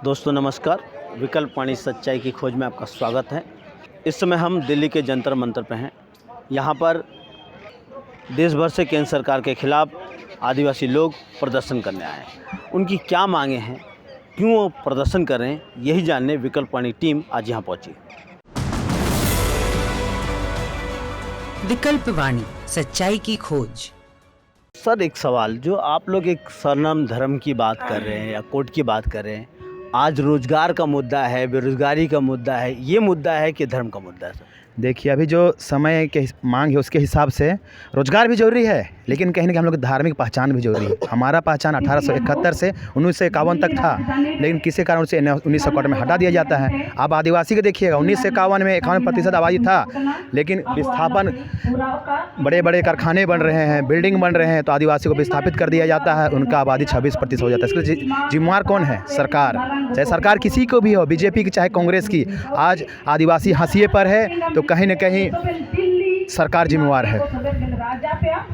दोस्तों नमस्कार, विकल्प वाणी सच्चाई की खोज में आपका स्वागत है। इस समय हम दिल्ली के जंतर मंतर पे हैं। यहाँ पर देश भर से केंद्र सरकार के खिलाफ आदिवासी लोग प्रदर्शन करने आए हैं। उनकी क्या मांगे हैं, क्यों वो प्रदर्शन कर रहे हैं, यही जानने विकल्प वाणी टीम आज यहाँ पहुँची। विकल्प वाणी सच्चाई की खोज। सर एक सवाल, जो आप लोग एक सरनाम धर्म की बात कर रहे हैं या कोर्ट की बात कर रहे हैं, आज रोजगार का मुद्दा है, बेरोजगारी का मुद्दा है, ये मुद्दा है कि धर्म का मुद्दा है? सर देखिए, अभी जो समय के मांग है उसके हिसाब से रोजगार भी जरूरी है, लेकिन कहीं ना कहीं हम लोग की धार्मिक पहचान भी जरूरी है। हमारा पहचान 1871 से 1951 तक था, लेकिन किसी कारण से 1961 में हटा दिया जाता है। अब आदिवासी के देखिएगा, 1951 में 51% आबादी था, लेकिन विस्थापन बड़े बड़े कारखाने बन रहे हैं, बिल्डिंग बन रहे हैं, तो आदिवासी को विस्थापित कर दिया जाता है, उनका आबादी 26% हो जाता है। इसके जिम्मेवार कौन है? सरकार। चाहे सरकार किसी को भी हो, बीजेपी की चाहे कांग्रेस की, आज आदिवासी हाशिए पर है तो कहीं न कहीं सरकार जिम्मेवार है।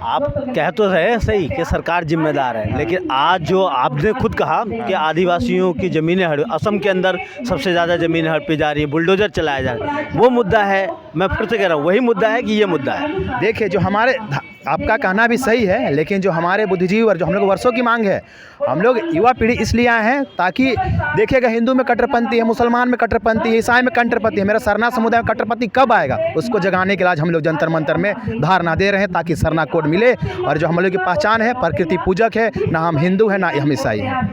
आप कह तो रहे हैं सही कि सरकार जिम्मेदार है, लेकिन आज जो आपने खुद कहा कि आदिवासियों की ज़मीनें असम के अंदर सबसे ज़्यादा ज़मीनें हड़पी जा रही है, बुलडोजर चलाया जा रहा है, वो मुद्दा है। मैं फिर से कह रहा हूँ, वही मुद्दा है कि ये मुद्दा है? देखिए, जो हमारे आपका कहना भी सही है, लेकिन जो हमारे बुद्धिजीवी और जो हम लोग वर्षों की मांग है, हम लोग युवा पीढ़ी इसलिए आए हैं ताकि देखिएगा, हिंदू में कट्टरपंथी है, मुसलमान में कट्टरपंथी है, ईसाई में कट्टरपंथी है, मेरा सरना समुदाय में कट्टरपंथी कब आएगा, उसको जगाने के लिए आज हम लोग जंतर मंतर में धारणा दे रहे हैं ताकि सरना कोड मिले। और जो हम लोग की पहचान है, प्रकृति पूजक है, ना हम हिंदू हैं ना हम ईसाई हैं।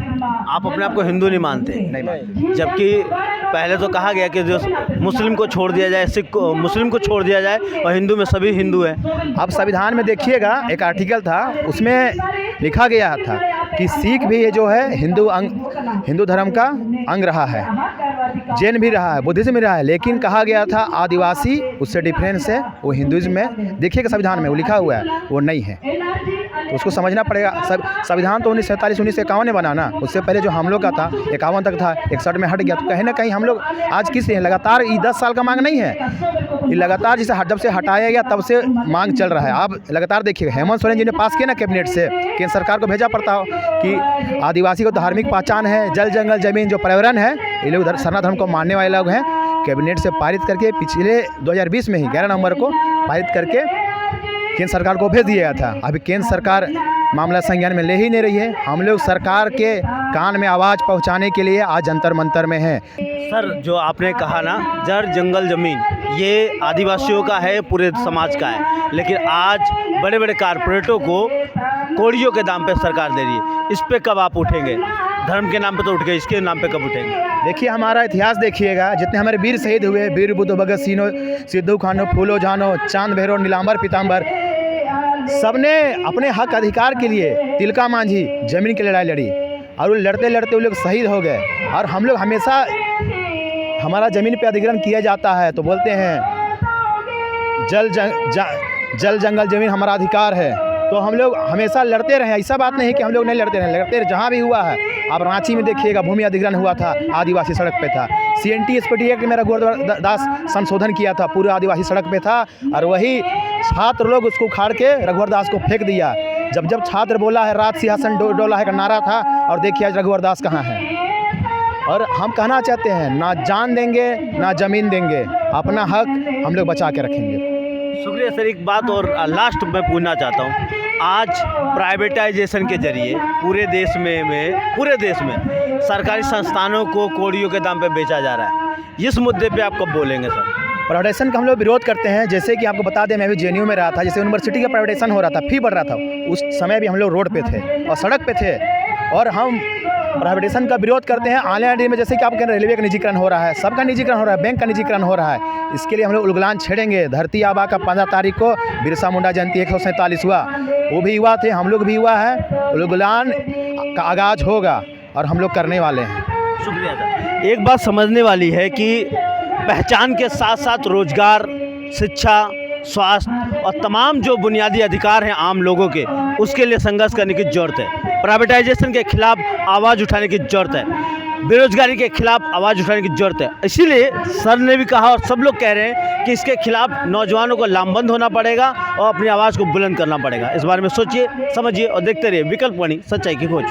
आप अपने आप को हिंदू नहीं मानते? नहीं मानते। जबकि पहले तो कहा गया कि जो मुस्लिम को छोड़ दिया जाए, सिख को, मुस्लिम को छोड़ दिया जाए और हिंदू में सभी हिंदू हैं। अब संविधान में देखिएगा, एक आर्टिकल था, उसमें लिखा गया था कि सिख भी ये जो है हिंदू धर्म का अंग रहा है, जैन भी रहा है, बुद्धिज्म भी रहा है, लेकिन कहा गया था आदिवासी उससे डिफरेंस है, वो हिंदुइज्म में देखिएगा संविधान में वो लिखा हुआ है, वो नहीं है। तो उसको समझना पड़ेगा। संविधान तो 1947 1951 में बना ना, उससे पहले जो हम लोग का था 51 तक था, 61 में हट गया। तो कहीं ना कहीं हम लोग आज किस लिए लगातार, ये 10 साल का मांग नहीं है, ये लगातार जिसे जब से हटाया गया तब से मांग चल रहा है। आप लगातार देखिएगा, हेमंत सोरेन जी ने पास किया ना कैबिनेट से, केंद्र सरकार को भेजा पड़ता हो कि आदिवासी को धार्मिक पहचान है, जल जंगल जमीन जो पर्यावरण है, ये लोग सरना धर्म को मानने वाले लोग हैं। कैबिनेट से पारित करके पिछले 2020 में ही 11 नवंबर को पारित करके केंद्र सरकार को भेज दिया था। अभी केंद्र सरकार मामला संज्ञान में ले ही नहीं रही है। हम लोग सरकार के कान में आवाज़ पहुंचाने के लिए आज जंतर मंतर में हैं। सर जो आपने कहा ना, जड़ जंगल ज़मीन, ये आदिवासियों का है, पूरे समाज का है, लेकिन आज बड़े बड़े कारपोरेटों को कौड़ियों के दाम पे सरकार दे रही है। इस पे कब आप उठेंगे? धर्म के नाम पे तो उठ गए, इसके नाम पे कब उठेंगे? देखिए, हमारा इतिहास देखिएगा, जितने हमारे वीर शहीद हुए, वीर बुद्धो भगत सिंह, सिद्धू कान्हू, फूलो झानो, चांद भैरव, नीलांबर पीताम्बर, सबने अपने हक अधिकार के लिए, तिलका मांझी जमीन की लड़ाई लड़ी और वो लड़ते लड़ते वो लोग शहीद हो गए। और हम लोग हमेशा, हमारा ज़मीन पे अधिग्रहण किया जाता है तो बोलते हैं जल जंगल जमीन हमारा अधिकार है, तो हम लोग हमेशा लड़ते रहे। ऐसा बात नहीं है कि हम लोग नहीं लड़ते रहे, जहाँ भी हुआ है। अब रांची में देखिएगा, भूमि अधिग्रहण हुआ था, आदिवासी सड़क पे था। CNT SPT एक्ट में रघुवर दास संशोधन किया था, पूरा आदिवासी सड़क पे था, और वही छात्र लोग उसको उखाड़ के रघुवर दास को फेंक दिया। जब जब छात्र बोला है राज सिंहासन डोला है का नारा था, और देखिए आज रघुवर दास कहाँ है। और हम कहना चाहते हैं, ना जान देंगे ना ज़मीन देंगे, अपना हक हम लोग बचा के रखेंगे। शुक्रिया सर। एक बात और लास्ट में पूछना चाहता हूँ, आज प्राइवेटाइजेशन के जरिए पूरे देश में सरकारी संस्थानों को कौड़ियों के दाम पे बेचा जा रहा है। इस मुद्दे पे आप कब बोलेंगे सर? प्राइवेटाइजेशन का हम लोग विरोध करते हैं। जैसे कि आपको बता दें, मैं भी JNU में रहा था, जैसे यूनिवर्सिटी का प्राइवेटाइजेशन हो रहा था, फी बढ़ रहा था, उस समय भी हम लोग रोड पे थे और सड़क पे थे, और हम प्राइवेटाइजेशन का विरोध करते हैं। आने वाले दिन में जैसे कि आप कह रहे हैं, रेलवे का निजीकरण हो रहा है, सबका निजीकरण हो रहा है, बैंक का निजीकरण हो रहा है, इसके लिए हम लोग उलगुलान छेड़ेंगे। धरती आबा का 15 तारीख को बिरसा मुंडा जयंती 147 हुआ, वो भी युवा थे, हम लोग भी युवा है, उलगुलान का आगाज होगा और हम लोग करने वाले हैं। शुक्रिया सर। एक बात समझने वाली है कि पहचान के साथ साथ रोजगार, शिक्षा, स्वास्थ्य और तमाम जो बुनियादी अधिकार हैं आम लोगों के, उसके लिए संघर्ष करने की ज़रूरत है। प्राइवेटाइजेशन के खिलाफ आवाज़ उठाने की ज़रूरत है, बेरोजगारी के खिलाफ आवाज़ उठाने की ज़रूरत है। इसीलिए सर ने भी कहा और सब लोग कह रहे हैं कि इसके खिलाफ नौजवानों को लामबंद होना पड़ेगा और अपनी आवाज़ को बुलंद करना पड़ेगा। इस बारे में सोचिए, समझिए और देखते रहिए विकल्प वाणी सच्चाई की खोज।